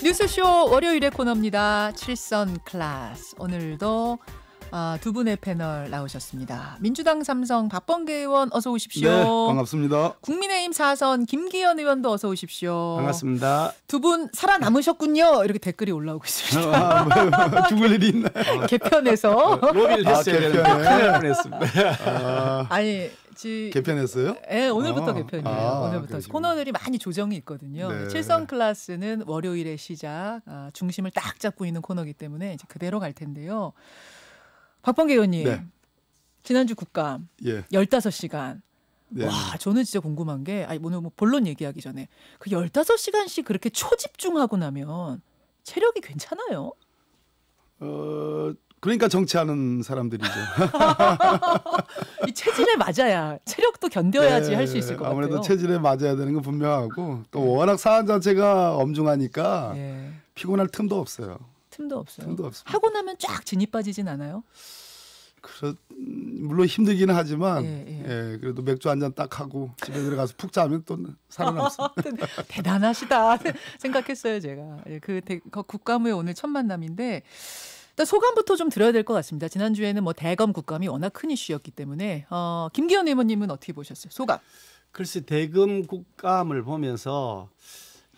뉴스쇼 월요일의 코너입니다. 칠선 클래스. 오늘도 두 분의 패널 나오셨습니다. 민주당 3성 박범계 의원 어서 오십시오. 네, 반갑습니다. 국민의힘 4선 김기현 의원도 어서 오십시오. 반갑습니다. 두 분 살아남으셨군요. 이렇게 댓글이 올라오고 있습니다. 뭐, 죽을 일이 있나요? 개편에서. 로비를 했어야 되는데 큰일 날 뻔했습니다. 아니 개편했어요? 네, 오늘부터 개편이에요. 오늘부터 그러시구나. 코너들이 많이 조정이 있거든요. 네. 칠선 클래스는 월요일의 시작, 중심을 딱 잡고 있는 코너이기 때문에 이제 그대로 갈 텐데요. 박범계 의원님, 네. 지난주 국감 예. 15시간. 네. 와, 저는 진짜 궁금한 게, 오늘 뭐 본론 얘기하기 전에 그 15시간씩 그렇게 초집중하고 나면 체력이 괜찮아요? 그러니까 정치하는 사람들이죠. 이 체질에 맞아야 체력도 견뎌야지 네, 할 수 있을 것 같아요. 아무래도 체질에 맞아야 되는 건 분명하고 또 워낙 사안 자체가 엄중하니까 예. 피곤할 틈도 없어요. 틈도 없어요. 틈도 없습니다. 하고 나면 쫙 진이 빠지진 않아요? 물론 힘들기는 하지만 예. 그래도 맥주 한 잔 딱 하고 집에 들어가서 푹 자면 또 살아남습니다. 대단하시다 생각했어요 제가. 그 국감 후에 오늘 첫 만남인데 일단 소감부터 좀 들어야 될 것 같습니다. 지난주에는 뭐 대검 국감이 워낙 큰 이슈였기 때문에 김기현 의원님은 어떻게 보셨어요? 소감. 글쎄 대검 국감을 보면서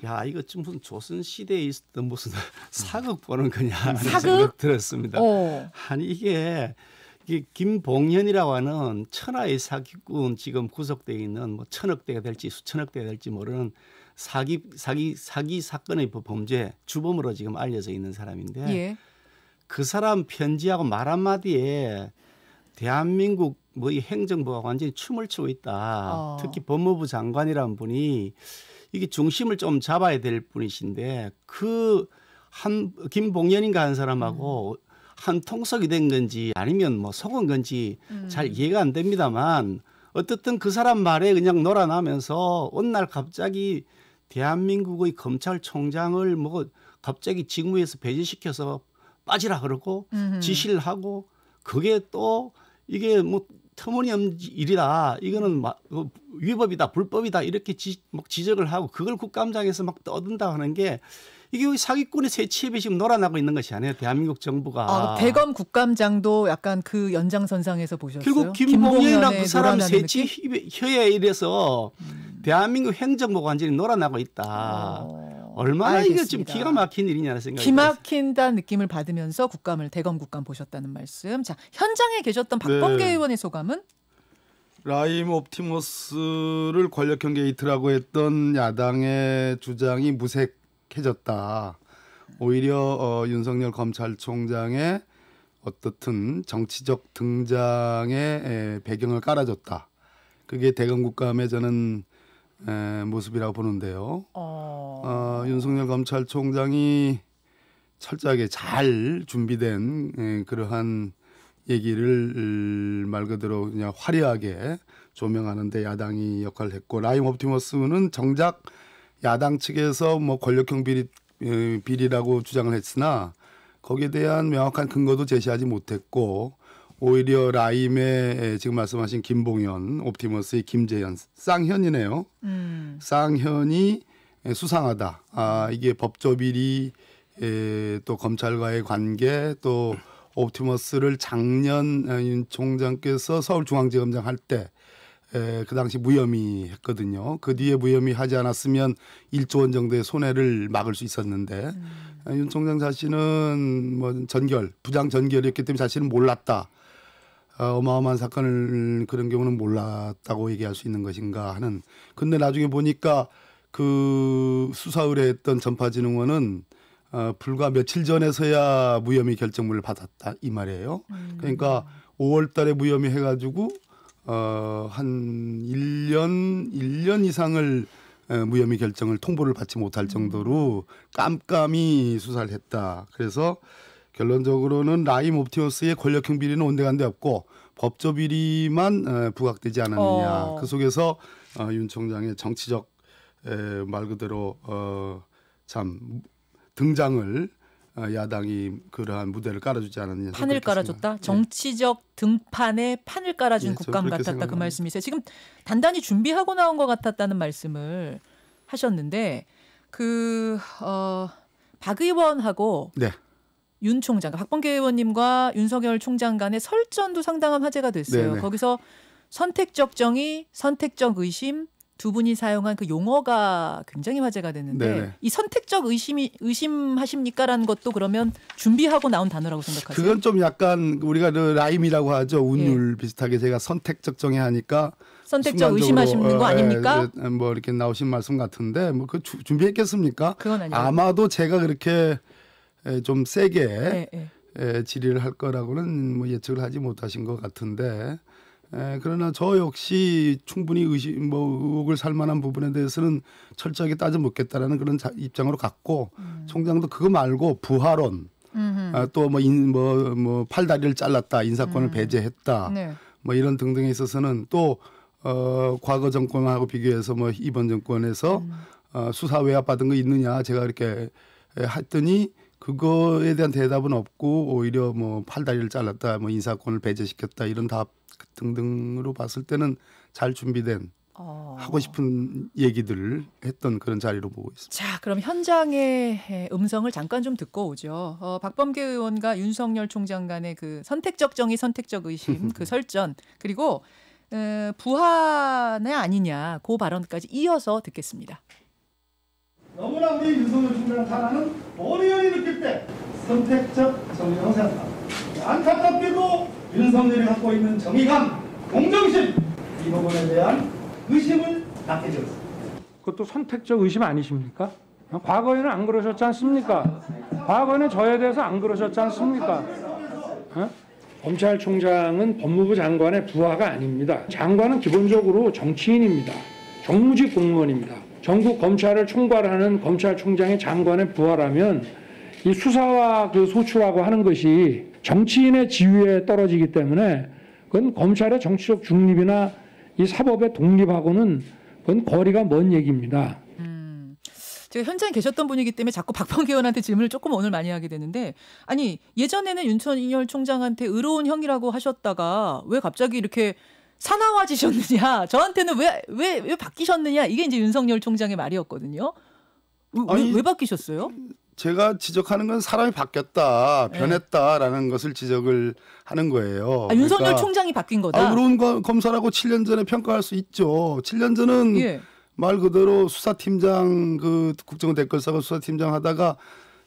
야 이거 좀 무슨 조선 시대에 있었던 무슨 사극 보는 거냐 하는 생각 들었습니다. 아니 이게 김봉현이라고 하는 천하의 사기꾼 지금 구속되어 있는 뭐 천억대가 될지 수천억대가 될지 모르는 사기 사건의 범죄 주범으로 지금 알려져 있는 사람인데 예. 그 사람 편지하고 말 한마디에 대한민국 뭐 이 행정부가 완전히 춤을 추고 있다. 특히 법무부 장관이라는 분이 이게 중심을 좀 잡아야 될 분이신데 그 김봉현인가 하는 사람하고 한 통속이 된 건지 아니면 뭐 속은 건지 잘 이해가 안 됩니다만 어떻든 그 사람 말에 그냥 놀아나면서 어느 날 갑자기 대한민국의 검찰총장을 뭐 갑자기 직무에서 배제시켜서 빠지라 그러고 지시를 하고 그게 또 이게 뭐 터무니없는 일이다. 이거는 위법이다, 불법이다 이렇게 지적을 하고 그걸 국감장에서 막 떠든다 하는 게 이게 사기꾼의 새치입에 지금 놀아나고 있는 것이 아니에요. 대한민국 정부가. 대검 국감장도 약간 그 연장선상에서 보셨어요? 결국 김봉현이랑 그 사람 새치혀에 이래서 대한민국 행정부가 완전히 놀아나고 있다. 얼마나 알겠습니다. 이게 지금 기가 막힌 일이냐는 생각이 기막힌다는 느낌을 받으면서 대검 국감 보셨다는 말씀. 자, 현장에 계셨던 박범계 의원의 소감은? 라임 옵티머스를 권력형 게이트라고 했던 야당의 주장이 무색해졌다. 오히려 윤석열 검찰총장의 어떻든 정치적 등장의 배경을 깔아줬다. 그게 대검 국감의 저는 모습이라고 보는데요. 윤석열 검찰총장이 철저하게 잘 준비된 그러한 얘기를 말 그대로 그냥 화려하게 조명하는데 야당이 역할을 했고 라임 옵티머스는 정작 야당 측에서 뭐 권력형 비리라고 주장을 했으나 거기에 대한 명확한 근거도 제시하지 못했고 오히려 라임의 지금 말씀하신 김봉현, 옵티머스의 김재현, 쌍현이네요. 쌍현이 수상하다. 이게 법조 비리, 또 검찰과의 관계, 또 옵티머스를 작년 윤 총장께서 서울중앙지검장 할 때 그 당시 무혐의 했거든요. 그 뒤에 무혐의 하지 않았으면 1조 원 정도의 손해를 막을 수 있었는데 윤 총장 자신은 뭐 부장 전결이었기 때문에 자신은 몰랐다. 어마어마한 사건을 그런 경우는 몰랐다고 얘기할 수 있는 것인가 하는. 근데 나중에 보니까 그 수사 의뢰했던 전파진흥원은 불과 며칠 전에서야 무혐의 결정문을 받았다 이 말이에요. 그러니까 5월 달에 무혐의 해가지고 한 1년 이상을 무혐의 결정을 통보를 받지 못할 정도로 깜깜이 수사를 했다. 그래서 결론적으로는 라임 옵티머스의 권력형 비리는 온데간데 없고 법조 비리만 부각되지 않았느냐. 그 속에서 윤 총장의 정치적 말 그대로 참 등장을 야당이 그러한 무대를 깔아주지 않았느냐. 판을 깔아줬다. 정치적 등판에 판을 깔아준 국감 같았다. 생각합니다. 그 말씀이세요. 지금 단단히 준비하고 나온 것 같았다는 말씀을 하셨는데 박 의원하고 네. 윤 총장, 박범계 의원님과 윤석열 총장 간의 설전도 상당한 화제가 됐어요. 네네. 거기서 선택적 정의, 선택적 의심 두 분이 사용한 그 용어가 굉장히 화제가 됐는데 네네. 이 선택적 의심하십니까라는 것도 그러면 준비하고 나온 단어라고 생각하세요? 그건 좀 약간 우리가 라임이라고 하죠. 운율 비슷하게 제가 선택적 정의 하니까 선택적 의심하시는 거 아닙니까? 뭐 이렇게 나오신 말씀 같은데 뭐 그 준비했겠습니까? 그건 아니에요. 아마도 제가 그렇게 좀 세게 네. 질의를 할 거라고는 뭐 예측을 하지 못하신 것 같은데 그러나 저 역시 충분히 의혹을 살 만한 부분에 대해서는 철저하게 따져 묻겠다라는 그런 입장으로 갔고 총장도 그거 말고 부하론 또 뭐 팔다리를 잘랐다 인사권을 배제했다 네. 뭐 이런 등등에 있어서는 또 과거 정권하고 비교해서 뭐 이번 정권에서 수사 외압 받은 거 있느냐 제가 이렇게 했더니 그거에 대한 대답은 없고 오히려 뭐 팔다리를 잘랐다 뭐 인사권을 배제시켰다 이런 답 등등으로 봤을 때는 잘 준비된 하고 싶은 얘기들을 했던 그런 자리로 보고 있습니다. 자, 그럼 현장의 음성을 잠깐 좀 듣고 오죠. 박범계 의원과 윤석열 총장 간의 그 선택적 정의, 선택적 의심, 그 설전 그리고 부하냐 아니냐 그 발언까지 이어서 듣겠습니다. 너무나 우리 윤석열 총장 하나는 본의원이 느낄 때 선택적 정의라고 생각합니다. 안타깝게도 윤석열이 갖고 있는 정의감, 공정심 이 부분에 대한 의심을 갖게 되었습니다. 그것도 선택적 의심 아니십니까? 과거에는 안 그러셨지 않습니까? 과거에는 저에 대해서 안 그러셨지 않습니까? 검찰총장은 법무부 장관의 부하가 아닙니다. 장관은 기본적으로 정치인입니다. 정무직 공무원입니다. 전국 검찰을 총괄하는 검찰총장이 장관의 부하라면 이 수사와 그 소추라고 하는 것이 정치인의 지위에 떨어지기 때문에 그건 검찰의 정치적 중립이나 이 사법의 독립하고는 그건 거리가 먼 얘기입니다. 제가 현장에 계셨던 분이기 때문에 자꾸 박범계 의원한테 질문을 조금 오늘 많이 하게 되는데 아니 예전에는 윤석열 총장한테 의로운 형이라고 하셨다가 왜 갑자기 이렇게 사나워지셨느냐 저한테는 왜 바뀌셨느냐 이게 이제 윤석열 총장의 말이었거든요. 왜 바뀌셨어요? 제가 지적하는 건 사람이 바뀌었다, 변했다라는 것을 지적을 하는 거예요. 윤석열 총장이 바뀐 거다. 의로운 검사라고 7년 전에 평가할 수 있죠. 7년 전은 말 그대로 수사팀장 그 국정원 댓글사건 수사팀장 하다가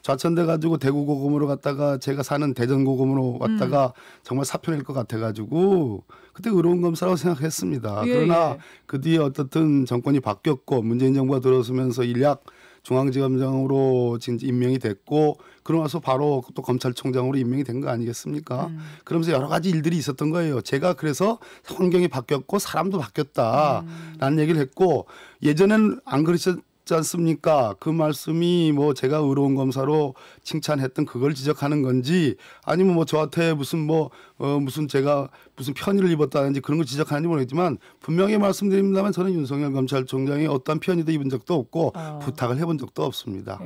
좌천돼 가지고 대구고검으로 갔다가 제가 사는 대전고검으로 왔다가 정말 사표 낼 것 같아 가지고 그때 의로운 검사라고 생각했습니다. 그러나 그 뒤에 어떻든 정권이 바뀌었고 문재인 정부가 들어서면서 일약 중앙지검장으로 지금 임명이 됐고 그러고 나서 바로 또 검찰총장으로 임명이 된 거 아니겠습니까? 그러면서 여러 가지 일들이 있었던 거예요. 제가 그래서 환경이 바뀌었고 사람도 바뀌었다라는 얘기를 했고 예전엔 안 그러셨지 않습니까? 그 말씀이 뭐 제가 의로운 검사로 칭찬했던 그걸 지적하는 건지 아니면 뭐 저한테 무슨 무슨 제가 무슨 편의를 입었다든지 그런 걸 지적하는지 모르겠지만 분명히 말씀드립니다만 저는 윤석열 검찰총장이 어떤 편의도 입은 적도 없고 부탁을 해본 적도 없습니다.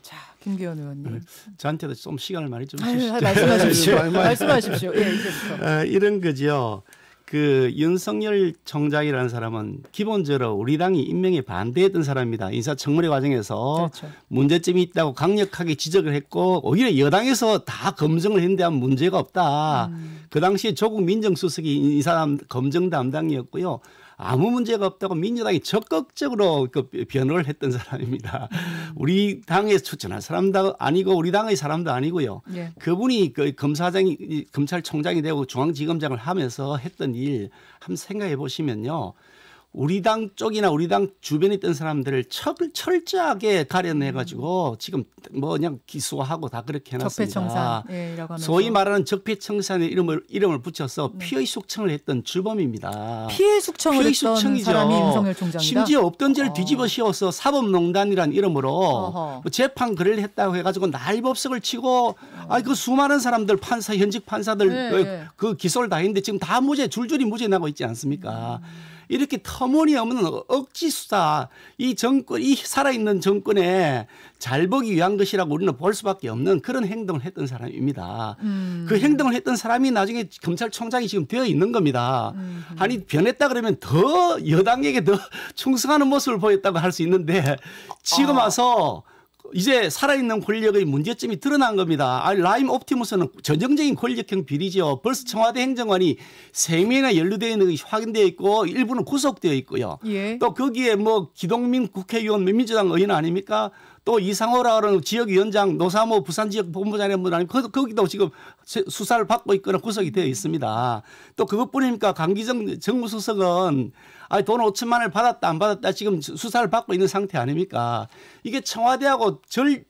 자, 김기현 의원님. 저한테도 좀 시간을 많이 좀 주시죠. 말씀하십시오. 말씀하십시오. 이제부터. 이런 거죠. 그 윤석열 총장이라는 사람은 기본적으로 우리 당이 임명에 반대했던 사람입니다. 인사청문회 과정에서 문제점이 있다고 강력하게 지적을 했고 오히려 여당에서 다 검증을 했는데 문제가 없다. 그 당시에 조국 민정수석이 인사 검증 담당이었고요. 아무 문제가 없다고 민주당이 적극적으로 그 변호를 했던 사람입니다. 우리 당에 추천할 사람도 아니고 우리 당의 사람도 아니고요. 그분이 그 검찰총장이 되고 중앙지검장을 하면서 했던 일 한번 생각해 보시면요. 우리 당 쪽이나 우리 당 주변에 있던 사람들을 철저하게 가려내가지고 지금 뭐 그냥 기소하고 다 그렇게 해놨습니다. 적폐청산. 소위 말하는 적폐청산의 이름을 붙여서 피의 숙청을 했던 주범입니다. 피해 숙청을 했던 사람이 윤석열 총장이다. 심지어 없던 죄를 뒤집어 씌워서 사법농단이라는 이름으로 뭐 재판 거래를 했다고 해가지고 날법석을 치고 그 수많은 사람들 현직 판사들 그 기소를 다 했는데 지금 다 줄줄이 무죄 나고 있지 않습니까? 이렇게 터무니없는 억지 수사, 이 살아있는 정권에 잘 보기 위한 것이라고 우리는 볼 수밖에 없는 그런 행동을 했던 사람입니다. 그 행동을 했던 사람이 나중에 검찰총장이 지금 되어 있는 겁니다. 아니 변했다 그러면 더 여당에게 더 충성하는 모습을 보였다고 할 수 있는데 지금 와서 이제 살아있는 권력의 문제점이 드러난 겁니다. 라임 옵티머스는 전형적인 권력형 비리죠. 벌써 청와대 행정관이 3명이나 연루되어 있는 것이 확인되어 있고 일부는 구속되어 있고요. 예. 또 거기에 뭐 기동민 국회의원 민주당 의원 아닙니까? 또 이상호라는 지역위원장 노사모 부산지역본부장님 아니면 거기도 지금 수사를 받고 있거나 구속이 되어 있습니다. 또 그것뿐입니까? 강기정 정무수석은 돈 5천만 원을 받았다 안 받았다 지금 수사를 받고 있는 상태 아닙니까? 이게 청와대하고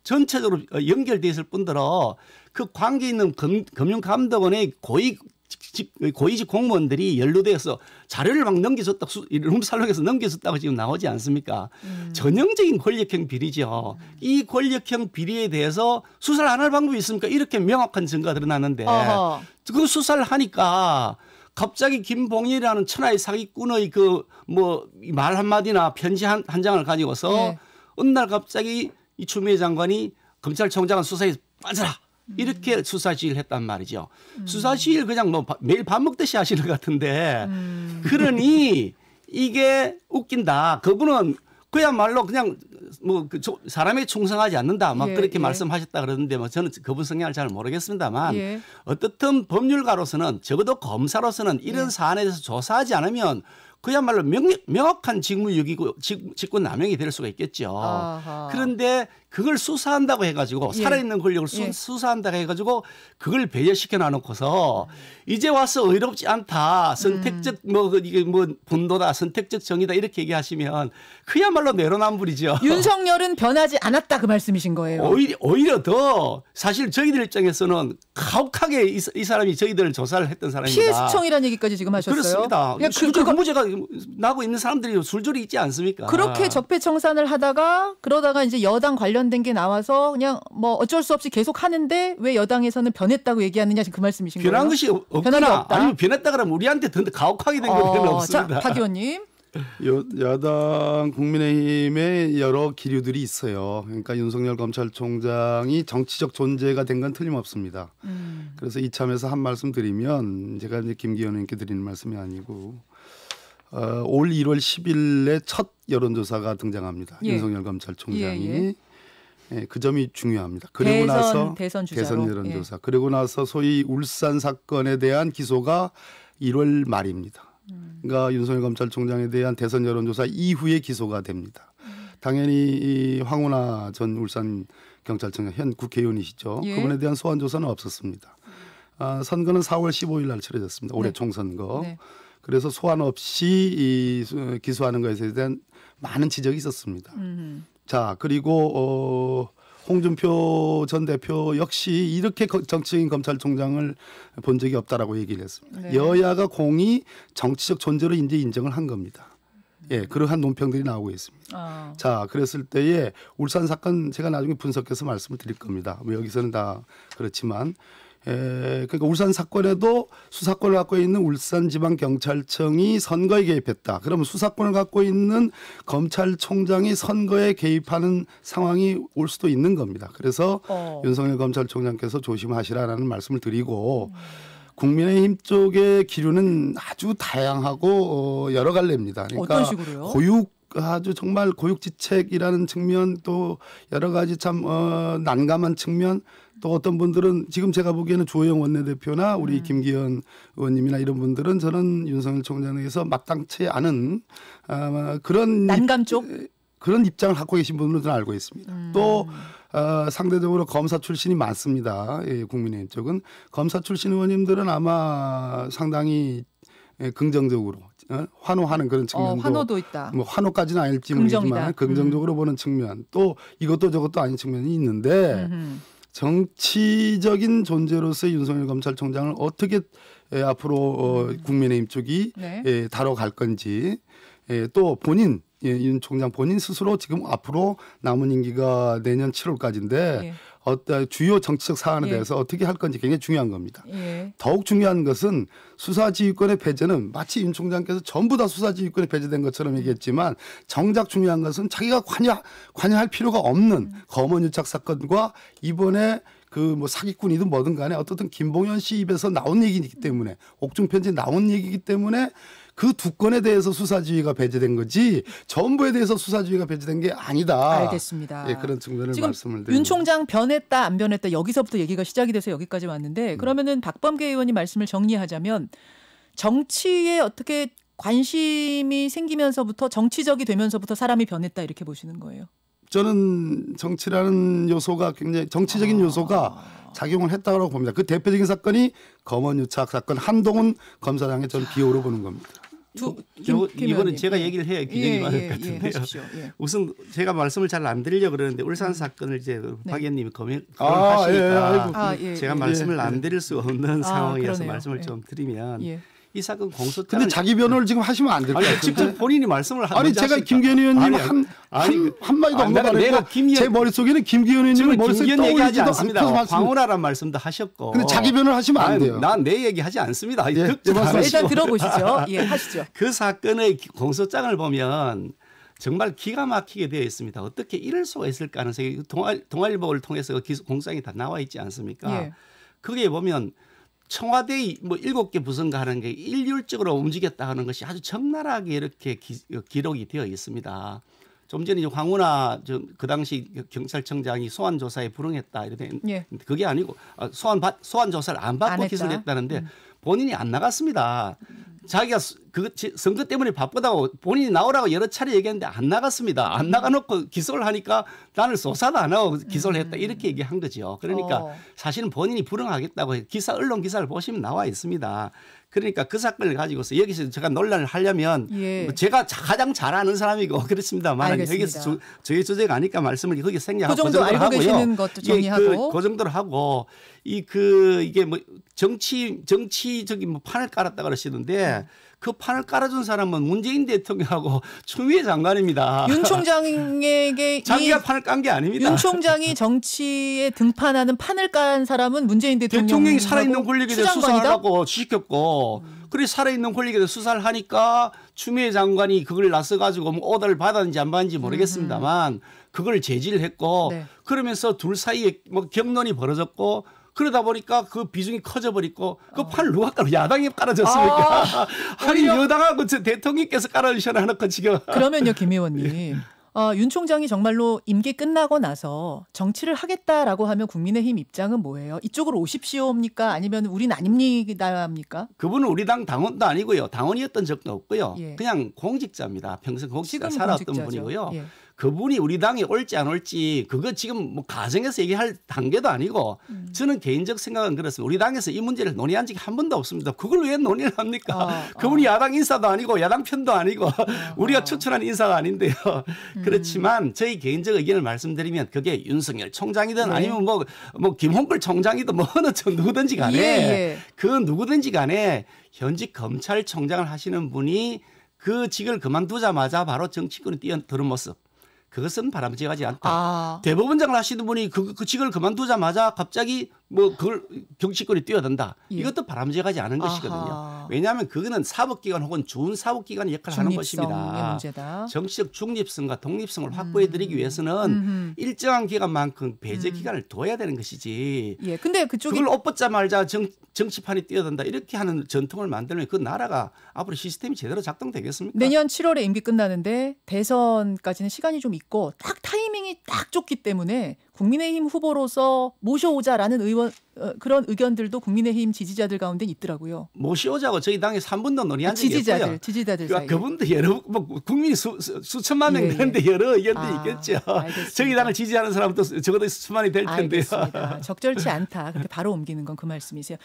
전체적으로 연결되어 있을 뿐더러 그 관계 있는 금융감독원의 고위직 공무원들이 연루되어서 자료를 막 넘겨줬다, 룸살롱에서 넘겨줬다고 지금 나오지 않습니까? 전형적인 권력형 비리죠. 이 권력형 비리에 대해서 수사를 안 할 방법이 있습니까? 이렇게 명확한 증거가 드러나는데 그 수사를 하니까 갑자기 김봉일이라는 천하의 사기꾼의 그 뭐 말 한마디나 편지 한 장을 가지고서 네. 어느 날 갑자기 이 추미애 장관이 검찰총장은 수사에 빠져라. 이렇게 수사 지휘를 했단 말이죠. 수사 지휘를 그냥 뭐 매일 밥 먹듯이 하시는 것 같은데 그러니 이게 웃긴다. 그분은 그야말로 그냥 뭐 사람에 충성하지 않는다 막 그렇게 말씀하셨다 그러는데 뭐 저는 그분 성향을 잘 모르겠습니다만 어떻든 법률가로서는 적어도 검사로서는 이런 사안에 대해서 조사하지 않으면 그야말로 명확한 직무유기고 직권남용이 될 수가 있겠죠. 아하. 그런데 그걸 수사한다고 해가지고 살아있는 권력을 수사한다고 해가지고 그걸 배제시켜 놔놓고서 이제 와서 의롭지 않다. 선택적 이게 분도다. 선택적 정의다. 이렇게 얘기하시면 그야말로 내로남불이죠. 윤석열은 변하지 않았다 그 말씀이신 거예요. 오히려 더 사실 저희들 입장에서는 가혹하게 이 사람이 저희들을 조사를 했던 사람입니다. 피해수청이라는 얘기까지 지금 하셨어요. 그렇습니다. 그 문제가 나고 있는 사람들이 줄줄이 있지 않습니까? 그렇게 적폐청산을 하다가 그러다가 이제 여당 관련된 게 나와서 그냥 뭐 어쩔 수 없이 계속 하는데 왜 여당에서는 변했다고 얘기하느냐 지금 그 말씀이신 거예요? 변한 것이 없거나 아니면 변했다 그러면 우리한테 더 가혹하게 된 경우는 없습니다. 자, 박 의원님. 야당 국민의힘에 여러 기류들이 있어요. 그러니까 윤석열 검찰총장이 정치적 존재가 된 건 틀림없습니다. 그래서 이참에서 한 말씀 드리면 제가 이제 김기현 의원님께 드리는 말씀이 아니고 올 1월 10일에 첫 여론조사가 등장합니다. 윤석열 검찰총장이. 그 점이 중요합니다. 그리고 나서 대선 여론조사. 그리고 나서 소위 울산 사건에 대한 기소가 1월 말입니다. 그러니까 윤석열 검찰총장에 대한 대선 여론조사 이후에 기소가 됩니다. 당연히 이 황운하 전 울산 경찰청장 현 국회의원이시죠. 그분에 대한 소환 조사는 없었습니다. 선거는 4월 15일 날 치러졌습니다. 올해 총선거. 그래서 소환 없이 기소하는 것에 대한 많은 지적이 있었습니다. 자, 그리고 홍준표 전 대표 역시 이렇게 정치적인 검찰총장을 본 적이 없다라고 얘기를 했습니다. 여야가 공히 정치적 존재로 이제 인정을 한 겁니다. 그러한 논평들이 나오고 있습니다. 자, 그랬을 때에 울산 사건 제가 나중에 분석해서 말씀을 드릴 겁니다. 뭐 여기서는 다 그렇지만 그러니까 울산 사건에도 수사권을 갖고 있는 울산지방경찰청이 선거에 개입했다. 그러면 수사권을 갖고 있는 검찰총장이 선거에 개입하는 상황이 올 수도 있는 겁니다. 그래서 윤석열 검찰총장께서 조심하시라라는 말씀을 드리고 국민의힘 쪽의 기류는 아주 다양하고 여러 갈래입니다. 그러니까 어떤 식으로요? 아주 정말 고육지책이라는 측면 또 여러 가지 참 난감한 측면 또 어떤 분들은 지금 제가 보기에는 주호영 원내대표나 우리 김기현 의원님이나 이런 분들은 저는 윤석열 총장에서 마땅치 않은 그런 난감 쪽 그런 입장을 갖고 계신 분들은 알고 있습니다. 또 상대적으로 검사 출신이 많습니다. 국민의힘 쪽은 검사 출신 의원님들은 아마 상당히 긍정적으로 환호하는 그런 측면도 환호도 있다. 뭐 환호까지는 아닐지 모르지만 긍정적으로 보는 측면 또 이것도 저것도 아닌 측면이 있는데 정치적인 존재로서의 윤석열 검찰총장을 어떻게 앞으로 국민의힘 쪽이 다뤄갈 건지 또 본인 윤 총장 본인 스스로 지금 앞으로 남은 임기가 내년 7월까지인데 어떤 주요 정치적 사안에 대해서 어떻게 할 건지 굉장히 중요한 겁니다. 더욱 중요한 것은 수사지휘권의 배제는 마치 윤 총장께서 전부 다 수사지휘권이 배제된 것처럼 얘기했지만 정작 중요한 것은 자기가 관여할 필요가 없는 검언유착 사건과 이번에 그 뭐 사기꾼이든 뭐든 간에 어떻든 김봉현 씨 입에서 나온 얘기이기 때문에 옥중 편지 나온 얘기이기 때문에 그 두 건에 대해서 수사지휘가 배제된 거지 전부에 대해서 수사지휘가 배제된 게 아니다. 알겠습니다. 예, 그런 측면을 지금 말씀을 드립니다. 윤 총장 변했다 안 변했다 여기서부터 얘기가 시작이 돼서 여기까지 왔는데 그러면은 박범계 의원님 말씀을 정리하자면 정치에 어떻게 관심이 생기면서부터 정치적이 되면서부터 사람이 변했다 이렇게 보시는 거예요? 저는 정치라는 요소가 굉장히 정치적인 요소가 작용을 했다고 봅니다. 그 대표적인 사건이 검언유착 사건 한동훈 검사장의 저는 비호로 보는 겁니다. 이거는 제가 얘기를 해야 균형이 맞을 것 같은데요. 예. 우선 제가 말씀을 잘 안 드리려고 그러는데 울산 사건을 이제 박 의원님이 하시니까 제가 말씀을 안 드릴 수 없는 상황이어서 말씀을 좀 드리면 이 사건 공소장. 근데 자기 변호를 지금 하시면 안 될 것 같아요. 직접 본인이 말씀을 하는 아니 제가 김기현 의원님 한 마디도 언급 안 했고 제 머릿속에는 김기현 의원님 머릿속에 떠올리지도 않습니다. 광호라란 말씀도 하셨고. 근데 자기 변호를 하시면 안 돼요. 난 내 얘기하지 않습니다. 일단 들어보시죠. 예, 하시죠. 그 사건의 공소장을 보면 정말 기가 막히게 되어 있습니다. 어떻게 이럴 수가 있을 가능성이 동아일보를 통해서 공소장이 다 나와 있지 않습니까? 거기에 보면 청와대 뭐 7개 부서가 하는 게 일률적으로 움직였다 하는 것이 아주 적나라하게 이렇게 기록이 되어 있습니다. 좀 전에 황운하 그 당시 경찰청장이 소환 조사에 불응했다 이랬는데 그게 아니고 소환 조사를 안 받고 기소를 했다는데 본인이 안 나갔습니다. 자기가 그 선거 때문에 바쁘다고 본인이 나오라고 여러 차례 얘기했는데 안 나갔습니다. 안 나가놓고 기소를 하니까 나는 조사도 안 하고 기소를 했다 이렇게 얘기한 거죠. 그러니까 사실은 본인이 불응하겠다고 언론 기사를 보시면 나와 있습니다. 그러니까 그 사건을 가지고서 여기서 제가 논란을 하려면 제가 가장 잘 아는 사람이고 그렇습니다만 여기서 저의 주제가 아니까 말씀을 거기 생략하고 그 정도 알고 계시는 것도 정리하고 그 정도로 하고 이게 뭐 정치적인 뭐 판을 깔았다 그러시는데 그 판을 깔아준 사람은 문재인 대통령하고 추미애 장관입니다. 윤 총장에게 자기가 판을 깐 게 아닙니다. 윤 총장이 정치에 등판하는 판을 깐 사람은 문재인 대통령이 살아있는 권력에 대해 수사를 하고 시켰고 그래 살아있는 권력에 대해 수사를 하니까 추미애 장관이 그걸 나서가지고 뭐 오더를 받았는지 안 받았는지 모르겠습니다만 그걸 제지를 했고 그러면서 둘 사이에 뭐 격론이 벌어졌고 그러다 보니까 그 비중이 커져버리고 그 판을 누가 깔아 야당이 깔아줬습니까? 아니 여당하고 대통령께서 깔아주셔야 하는 지금. 그러면요 김 의원님. 윤 총장이 정말로 임기 끝나고 나서 정치를 하겠다라고 하면 국민의힘 입장은 뭐예요? 이쪽으로 오십시오입니까? 아니면 우린 아닙니다입니까? 그분은 우리 당 당원도 아니고요. 당원이었던 적도 없고요. 그냥 공직자입니다. 평생 공직자 살았던 분이고요. 그분이 우리 당에 올지 안 올지 그거 지금 뭐 가정에서 얘기할 단계도 아니고 저는 개인적 생각은 그렇습니다. 우리 당에서 이 문제를 논의한 적이 한 번도 없습니다. 그걸 왜 논의를 합니까? 그분이 야당 인사도 아니고 야당 편도 아니고 우리가 추천한 인사가 아닌데요. 그렇지만 저희 개인적 의견을 말씀드리면 그게 윤석열 총장이든 아니면 뭐 김홍걸 총장이든 뭐 어느 누구든지 간에 그 누구든지 간에 현직 검찰총장을 하시는 분이 그 직을 그만두자마자 바로 정치권에 뛰어드는 모습. 그것은 바람직하지 않다. 대법원장을 하시는 분이 그 직을 그만두자마자 갑자기 뭐 그걸 정치권에 뛰어든다. 이것도 바람직하지 않은 것이거든요. 왜냐하면 그거는 사법기관 혹은 준사법기관의 역할을 하는 것입니다. 문제다. 정치적 중립성과 독립성을 확보해드리기 위해서는 일정한 기간만큼 배제 기간을 둬야 되는 것이지. 근데 그걸 옷 벗자마자 정치판에 뛰어든다 이렇게 하는 전통을 만들면 그 나라가 앞으로 시스템이 제대로 작동되겠습니까? 내년 7월에 임기 끝나는데 대선까지는 시간이 좀 있고 딱 타이밍이 딱 좋기 때문에 국민의힘 후보로서 모셔오자라는 그런 의견들도 국민의힘 지지자들 가운데 있더라고요. 모셔오자고 저희 당에서 한 번도 논의한 적이 없고요. 지지자들 사이에. 그분도 여러 국민이 수천만 명 되는데 여러 의견들이 있겠죠. 저희 당을 지지하는 사람도 적어도 수천만이 될 텐데요. 알겠습니다. 적절치 않다. 그렇게 바로 옮기는 건 그 말씀이세요.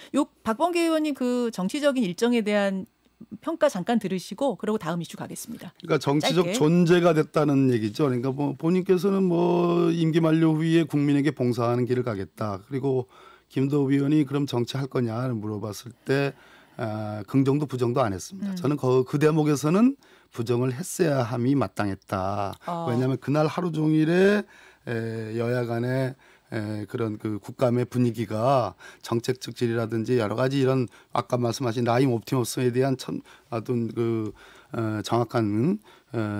박범계 의원님 그 정치적인 일정에 대한 평가 잠깐 들으시고 그리고 다음 이슈 가겠습니다. 그러니까 정치적 짧게. 존재가 됐다는 얘기죠. 그러니까 뭐 본인께서는 뭐 임기 만료 후에 국민에게 봉사하는 길을 가겠다. 그리고 김도우 의원이 그럼 정치할 거냐를 물어봤을 때 긍정도 부정도 안 했습니다. 저는 그 대목에서는 부정을 했어야 함이 마땅했다. 왜냐하면 그날 하루 종일에 여야 간에 그런 그 국감의 분위기가 정책적 질이라든지 여러 가지 이런 아까 말씀하신 라임 옵티머스에 대한 어떤 그 정확한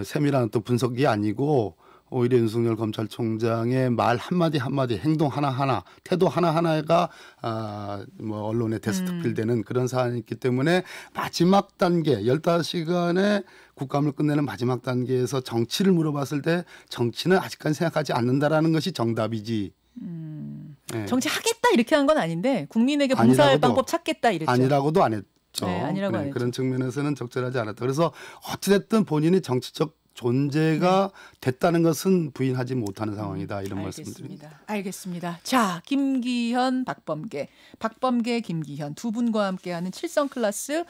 세밀한 어떤 분석이 아니고 오히려 윤석열 검찰총장의 말 한마디 한마디, 행동 하나하나, 태도 하나하나가 뭐 언론에 대스특필되는 그런 사안이 있기 때문에 마지막 단계 15시간의 국감을 끝내는 마지막 단계에서 정치를 물어봤을 때 정치는 아직까지 생각하지 않는다라는 것이 정답이지. 네. 정치하겠다 이렇게 한 건 아닌데 국민에게 봉사할 방법 찾겠다 이랬죠. 아니라고도 안 했죠. 네, 아니라고 안 했죠. 그런 측면에서는 적절하지 않았다. 그래서 어찌됐든 본인이 정치적 존재가 됐다는 것은 부인하지 못하는 상황이다. 이런 말씀드립니다. 알겠습니다. 자, 김기현, 박범계, 김기현 두 분과 함께하는 7선 클래스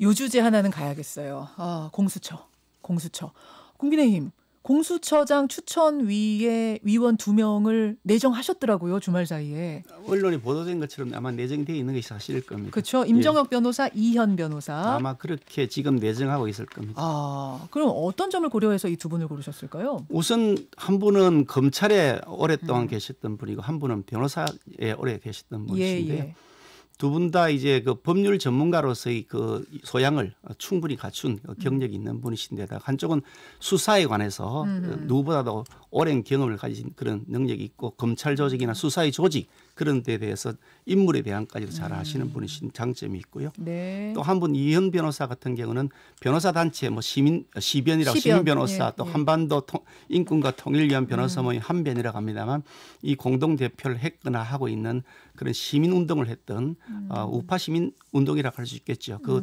요 주제 하나는 가야겠어요. 공수처. 국민의힘 공수처장 추천위에 위원 2명을 내정하셨더라고요. 주말 사이에. 언론이 보도된 것처럼 아마 내정되어 있는 것이 사실일 겁니다. 그렇죠. 임정혁 변호사, 이현 변호사. 아마 그렇게 지금 내정하고 있을 겁니다. 그럼 어떤 점을 고려해서 이 두 분을 고르셨을까요? 우선 한 분은 검찰에 오랫동안 계셨던 분이고 한 분은 변호사에 오래 계셨던 분이신데요. 두 분 다 이제 그 법률 전문가로서의 그 소양을 충분히 갖춘 경력이 있는 분이신데다가 한쪽은 수사에 관해서 누구보다도 오랜 경험을 가진 그런 능력이 있고 검찰 조직이나 수사의 조직 그런 데 대해서 인물에 대한까지도 잘 아시는 분이신 장점이 있고요. 네. 또 한 분 이현 변호사 같은 경우는 변호사 단체 뭐 시변이라고 시민 변호사 또 한반도 인권과 통일위원 변호사 모임 한변이라고 합니다만 이 공동 대표를 했거나 하고 있는 그런 시민 운동을 했던 우파 시민 운동이라고 할 수 있겠죠. 그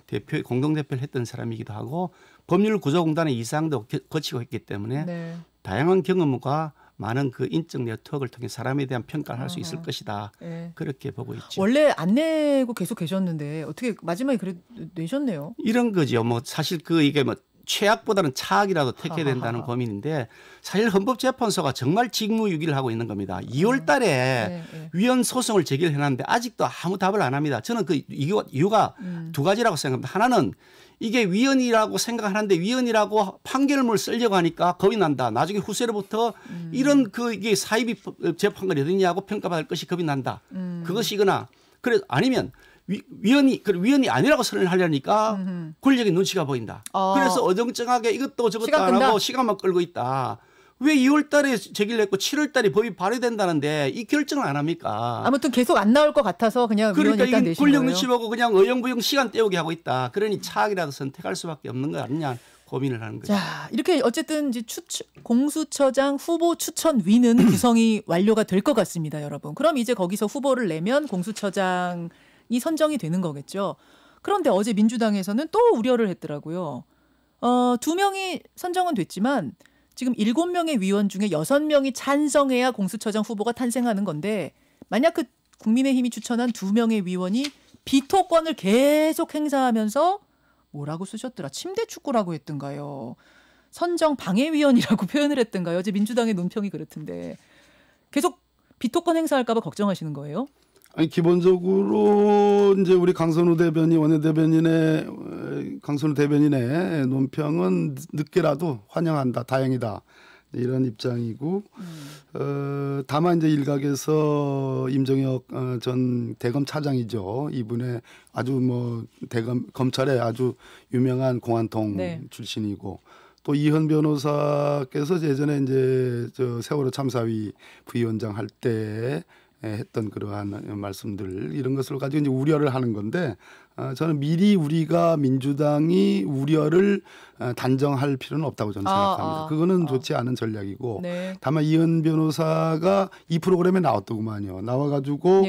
대표 공동 대표를 했던 사람이기도 하고 법률 구조공단의 이상도 거치고 있기 때문에 다양한 경험과 많은 그 인적 네트워크를 통해 사람에 대한 평가를 할 수 있을 것이다. 그렇게 보고 있죠. 원래 안 내고 계속 계셨는데 어떻게 마지막에 그래 내셨네요. 이런 거죠. 뭐 사실 이게 뭐 최악보다는 차악이라도 택해야 된다는 고민인데 사실 헌법재판소가 정말 직무유기를 하고 있는 겁니다. 2월 달에 위헌 소송을 제기를 해놨는데 아직도 아무 답을 안 합니다. 저는 그 이유가 두 가지라고 생각합니다. 하나는 이게 위헌이라고 생각하는데 위헌이라고 판결문을 쓰려고 하니까 겁이 난다. 나중에 후세로부터 이런 이게 사이비 재판관이 어디냐고 평가받을 것이 겁이 난다. 그것이거나 그래 아니면 위헌이 아니라고 선언을 하려니까 권력의 눈치가 보인다. 그래서 어정쩡하게 이것도 저것도 안 하고 시간만 끌고 있다. 왜 2월 달에 제기를 했고 7월 달에 법이 발의된다는데 이 결정을 안 합니까? 아무튼 계속 안 나올 것 같아서 그냥 위헌 일단 내신 거예요. 권력 눈치 보고 그냥 어영부영 시간 때우게 하고 있다. 그러니 차악이라도 선택할 수밖에 없는 거 아니냐 고민을 하는 거죠. 자, 이렇게 어쨌든 이제 공수처장 후보 추천위는 구성이 완료가 될 것 같습니다, 여러분. 그럼 이제 거기서 후보를 내면 공수처장이 선정이 되는 거겠죠. 그런데 어제 민주당에서는 또 우려를 했더라고요. 2명이 선정은 됐지만 지금 7명의 위원 중에 6명이 찬성해야 공수처장 후보가 탄생하는 건데 만약 그 국민의힘이 추천한 2명의 위원이 비토권을 계속 행사하면서 뭐라고 쓰셨더라? 침대 축구라고 했던가요? 선정 방해위원이라고 표현을 했던가요? 어제 민주당의 논평이 그렇던데 계속 비토권 행사할까 봐 걱정하시는 거예요? 아니 기본적으로 이제 우리 강선우 대변인 원내대변인의 논평은 늦게라도 환영한다, 다행이다 이런 입장이고 다만 이제 일각에서 임정혁 전 대검 차장이죠. 이분의 아주 뭐 대검 검찰의 아주 유명한 공안통 출신이고 또 이현 변호사께서 예전에 이제 세월호 참사위 부위원장 할 때 했던 그러한 말씀들 이런 것을 가지고 이제 우려를 하는 건데 저는 미리 우리가 민주당이 우려를 단정할 필요는 없다고 저는 생각합니다. 그거는 좋지 않은 전략이고 다만 이현 변호사가 이 프로그램에 나왔더구만요. 나와가지고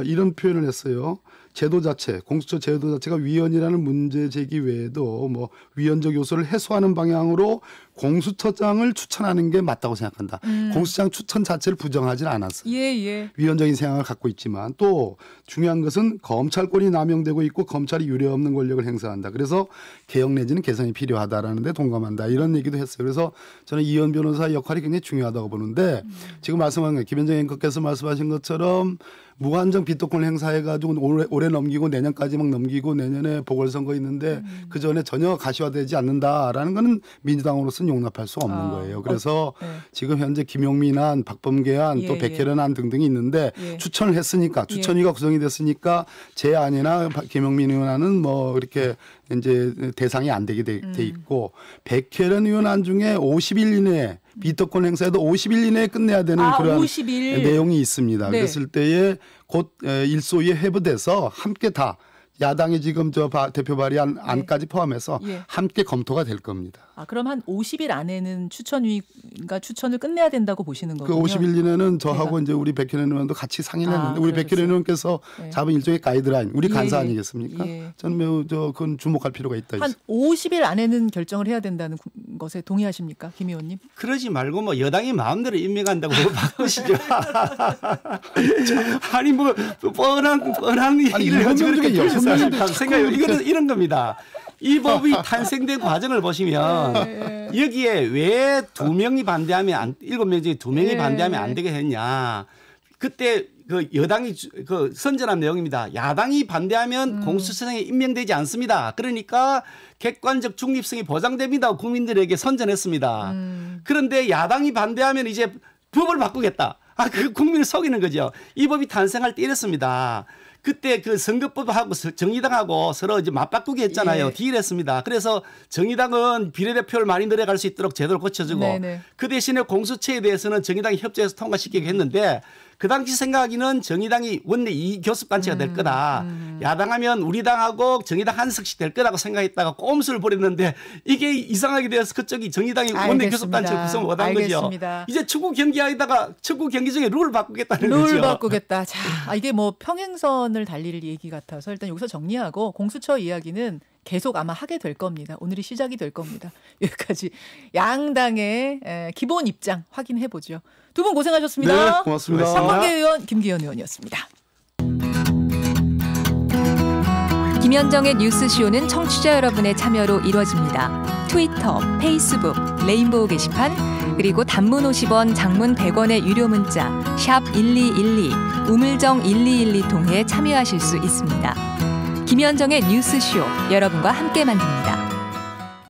이런 표현을 했어요. 제도 자체, 공수처 제도 자체가 위헌이라는 문제 제기 외에도 뭐 위헌적 요소를 해소하는 방향으로 공수처장을 추천하는 게 맞다고 생각한다. 공수처장 추천 자체를 부정하지는 않았어요. 위헌적인 생각을 갖고 있지만 또 중요한 것은 검찰권이 남용되고 있고 검찰이 유례없는 권력을 행사한다. 그래서 개혁 내지는 개선이 필요하다라는 데 동감한다. 이런 얘기도 했어요. 그래서 저는 이현 변호사의 역할이 굉장히 중요하다고 보는데 지금 말씀하신 거예요. 김현정 앵커께서 말씀하신 것처럼 무한정 비토권 행사해가지고 올해 넘기고 내년까지 막 넘기고 내년에 보궐선거 있는데 그 전에 전혀 가시화되지 않는다라는 거는 민주당으로서는 용납할 수 없는 거예요. 그래서 지금 현재 김용민안, 박범계안, 또 백혜련안 등등이 있는데 추천을 했으니까 추천위가 구성이 됐으니까 제 안이나 김용민 의원안은 뭐 이렇게 이제 대상이 안 되게 돼 있고 백혜련 의원안 중에 50일 이내에 비토권 행사에도 50일 이내에 끝내야 되는 그런 50일. 내용이 있습니다. 네. 그랬을 때에 곧 일소위에 회부돼서 함께 다 야당이 지금 저 대표 발의한 안까지 포함해서 함께 검토가 될 겁니다. 아, 그럼 한 50일 안에는 추천위가 추천을 끝내야 된다고 보시는 거군요. 그 50일 이내는 저하고 이제 우리 백혜련 의원도 같이 상의를 했는데 우리 백혜련 의원께서 잡은 일종의 가이드라인, 우리 간사 아니겠습니까? 저는 매우 그건 주목할 필요가 있다. 한 50일 안에는 결정을 해야 된다는 것에 동의하십니까, 김 의원님? 그러지 말고 뭐 여당이 마음대로 임명한다고 바꾸시죠. 아니 뭐 뻔한 얘기를 가지고 이렇게 생각해요. 이거는 이런 겁니다. 이 법이 탄생된 과정을 보시면 여기에 왜 2명이 반대하면 7명 중에 2명이 반대하면 안 되게 했냐. 그때 그 여당이 그 선전한 내용입니다. 야당이 반대하면 공수처장에 임명되지 않습니다. 그러니까 객관적 중립성이 보장됩니다. 국민들에게 선전했습니다. 그런데 야당이 반대하면 이제 법을 바꾸겠다. 그 국민을 속이는 거죠. 이 법이 탄생할 때 이랬습니다. 그때 그 선거법하고 정의당하고 서로 이제 맞바꾸기 했잖아요. 딜했습니다. 그래서 정의당은 비례대표를 많이 늘어갈 수 있도록 제도를 고쳐주고 그 대신에 공수처에 대해서는 정의당이 협조해서 통과시키게 했는데 그 당시 생각하기는 정의당이 원내 이 교섭단체가 될 거다. 야당하면 우리 당하고 정의당 한석씩 될 거라고 생각했다가 꼼수를 부렸는데 이게 이상하게 되어서 그쪽이 정의당이 원내 교섭단체를 구성 못한 거죠. 이제 축구 경기하다가 축구 경기 중에 룰을 바꾸겠다는 거죠. 룰 바꾸겠다. 자, 이게 뭐 평행선을 달릴 얘기 같아서 일단 여기서 정리하고 공수처 이야기는 계속 아마 하게 될 겁니다. 오늘이 시작이 될 겁니다. 여기까지 양당의 기본 입장 확인해 보죠. 두 분 고생하셨습니다. 네, 고맙습니다. 상관계 의원 김기현 의원이었습니다. 김현정의 뉴스쇼는 청취자 여러분의 참여로 이루어집니다. 트위터, 페이스북, 레인보우 게시판, 그리고 단문 50원, 장문 100원의 유료 문자 샵 1212, 우물정 1212 통해 참여하실 수 있습니다. 김현정의 뉴스쇼, 여러분과 함께 만듭니다.